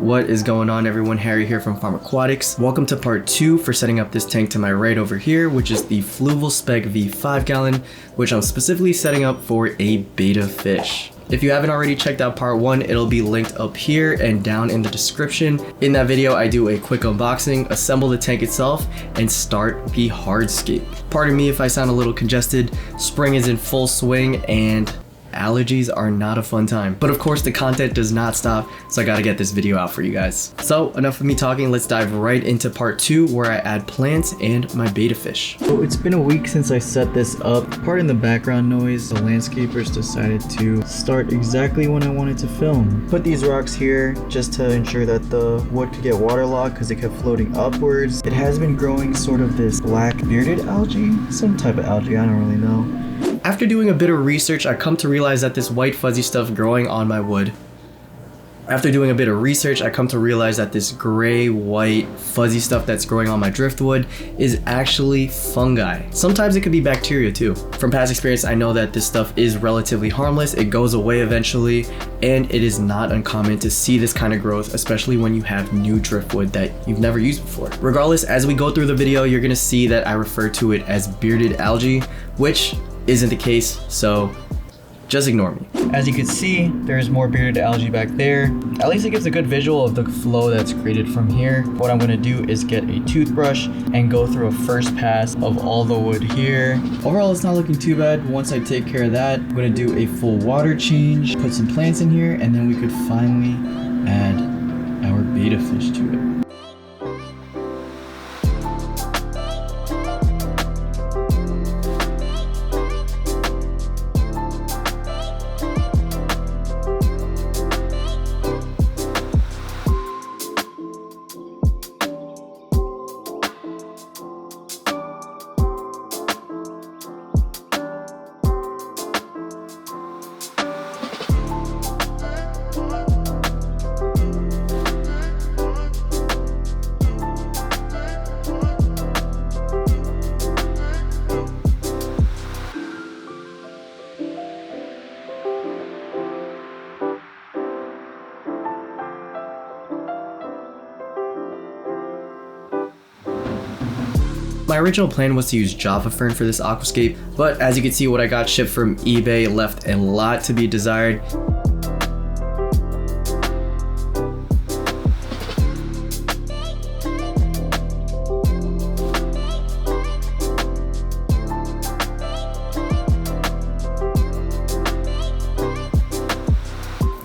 What is going on, everyone? Harry here from Pharmaquatics. Welcome to part 2 for setting up this tank to my right over here, which is the Fluval Spec V 5-gallon, which I'm specifically setting up for a betta fish. If you haven't already checked out part 1, it'll be linked up here and down in the description. In that video, I do a quick unboxing, assemble the tank itself, and start the hardscape. Pardon me if I sound a little congested. Spring is in full swing and allergies are not a fun time. But of course, the content does not stop, so I gotta get this video out for you guys. So enough of me talking, let's dive right into part 2 where I add plants and my betta fish. So it's been a week since I set this up. Pardon the background noise, the landscapers decided to start exactly when I wanted to film. Put these rocks here just to ensure that the wood could get waterlogged because it kept floating upwards. It has been growing sort of this black bearded algae, some type of algae, I don't really know. After doing a bit of research, I come to realize that this white fuzzy stuff growing on my wood. After doing a bit of research, I come to realize that this gray, white, fuzzy stuff that's growing on my driftwood is actually fungi. Sometimes it could be bacteria too. From past experience, I know that this stuff is relatively harmless. It goes away eventually, and it is not uncommon to see this kind of growth, especially when you have new driftwood that you've never used before. Regardless, as we go through the video, you're gonna see that I refer to it as bearded algae, which isn't the case, so just ignore me. As you can see, there's more bearded algae back there. At least it gives a good visual of the flow that's created from here. What I'm gonna do is get a toothbrush and go through a first pass of all the wood here. Overall, it's not looking too bad. Once I take care of that, I'm gonna do a full water change, put some plants in here, and then we could finally add our betta fish to it. My original plan was to use Java fern for this aquascape, but as you can see, what I got shipped from eBay left a lot to be desired.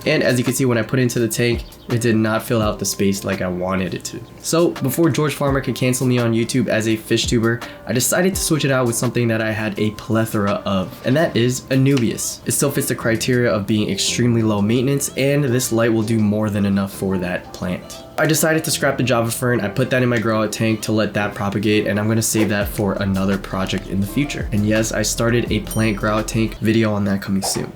And as you can see, when I put it into the tank, it did not fill out the space like I wanted it to. So before George Farmer could cancel me on YouTube as a fish tuber, I decided to switch it out with something that I had a plethora of, and that is Anubias. It still fits the criteria of being extremely low maintenance, and this light will do more than enough for that plant. I decided to scrap the Java fern. I put that in my grow out tank to let that propagate, and I'm gonna save that for another project in the future. And yes, I started a plant grow out tank video on that coming soon.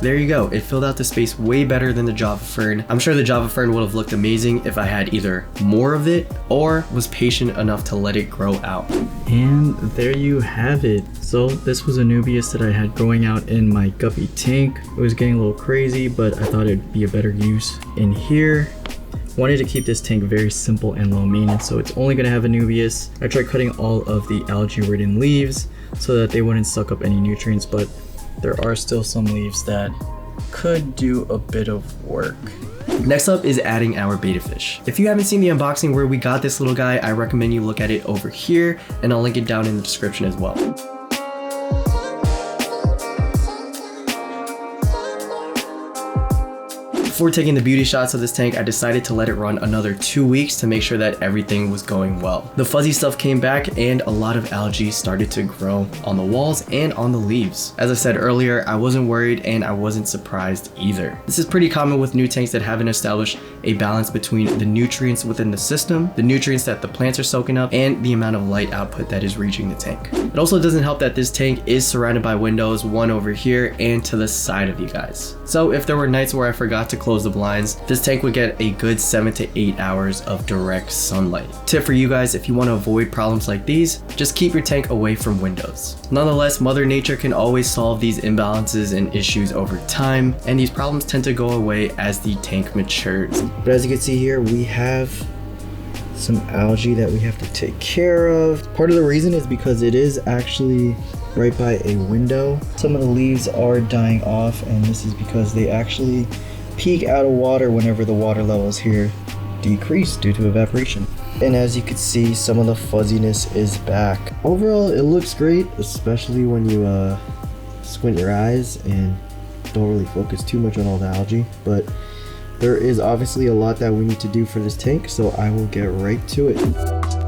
There you go, it filled out the space way better than the Java fern. I'm sure the Java fern would have looked amazing if I had either more of it or was patient enough to let it grow out. And there you have it. So this was Anubias that I had growing out in my guppy tank. It was getting a little crazy, but I thought it'd be a better use in here. Wanted to keep this tank very simple and low maintenance, so it's only gonna have Anubias. I tried cutting all of the algae-ridden leaves so that they wouldn't suck up any nutrients, but there are still some leaves that could do a bit of work. Next up is adding our betta fish. If you haven't seen the unboxing where we got this little guy, I recommend you look at it over here, and I'll link it down in the description as well. Before taking the beauty shots of this tank, I decided to let it run another 2 weeks to make sure that everything was going well. The fuzzy stuff came back and a lot of algae started to grow on the walls and on the leaves. As I said earlier, I wasn't worried and I wasn't surprised either. This is pretty common with new tanks that haven't established a balance between the nutrients within the system, the nutrients that the plants are soaking up, and the amount of light output that is reaching the tank. It also doesn't help that this tank is surrounded by windows, one over here and to the side of you guys. So if there were nights where I forgot to close the blinds, this tank would get a good 7 to 8 hours of direct sunlight. Tip for you guys, if you want to avoid problems like these, just keep your tank away from windows. Nonetheless, Mother Nature can always solve these imbalances and issues over time, and these problems tend to go away as the tank matures. But as you can see here, we have some algae that we have to take care of. Part of the reason is because it is actually right by a window. Some of the leaves are dying off, and this is because they actually peak out of water whenever the water levels here decrease due to evaporation. And as you can see, some of the fuzziness is back. Overall, it looks great, especially when you squint your eyes and don't really focus too much on all the algae. But there is obviously a lot that we need to do for this tank, so I will get right to it.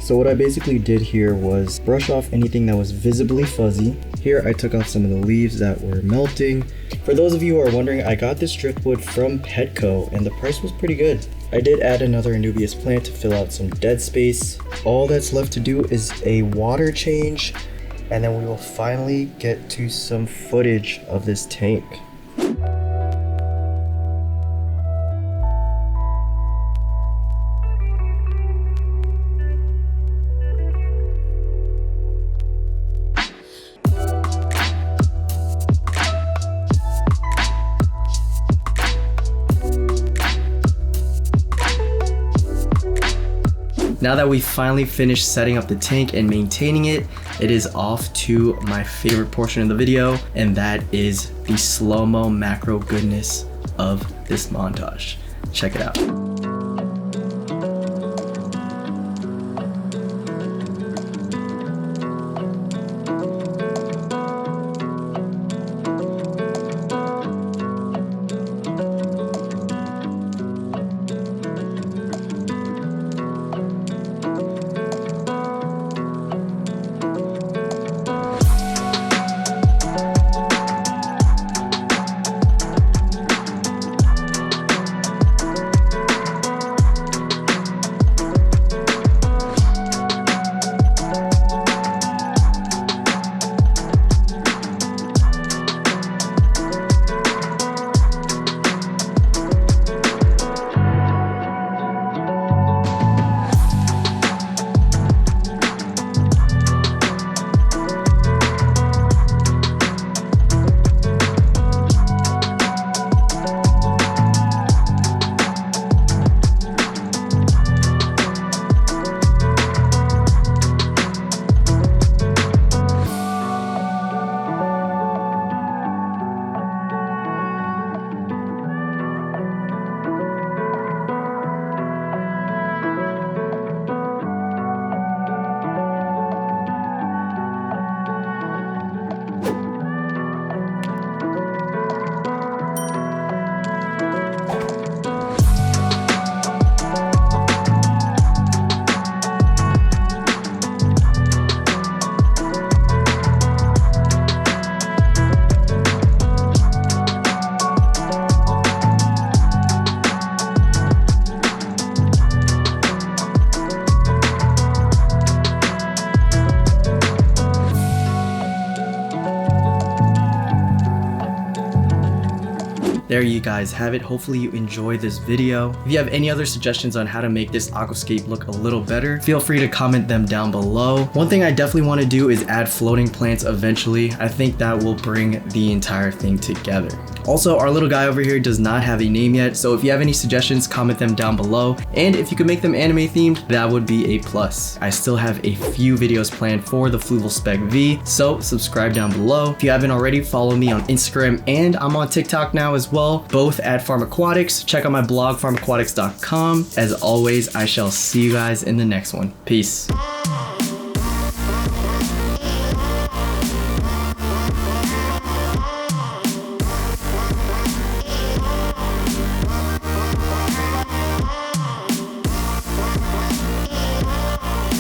So what I basically did here was brush off anything that was visibly fuzzy. Here I took off some of the leaves that were melting. For those of you who are wondering, I got this driftwood from Petco and the price was pretty good. I did add another Anubias plant to fill out some dead space. All that's left to do is a water change, and then we will finally get to some footage of this tank. Now that we finally finished setting up the tank and maintaining it, it is off to my favorite portion of the video, and that is the slow-mo macro goodness of this montage. Check it out. there you guys have it. Hopefully you enjoyed this video. If you have any other suggestions on how to make this aquascape look a little better, feel free to comment them down below. One thing I definitely want to do is add floating plants eventually. I think that will bring the entire thing together. Also, our little guy over here does not have a name yet, so if you have any suggestions, comment them down below. And if you could make them anime themed, that would be a plus. I still have a few videos planned for the Fluval Spec V, so subscribe down below. If you haven't already, follow me on Instagram, and I'm on TikTok now as well, both at Pharmaquatics. Check out my blog, pharmaquatics.com. As always, I shall see you guys in the next one. Peace.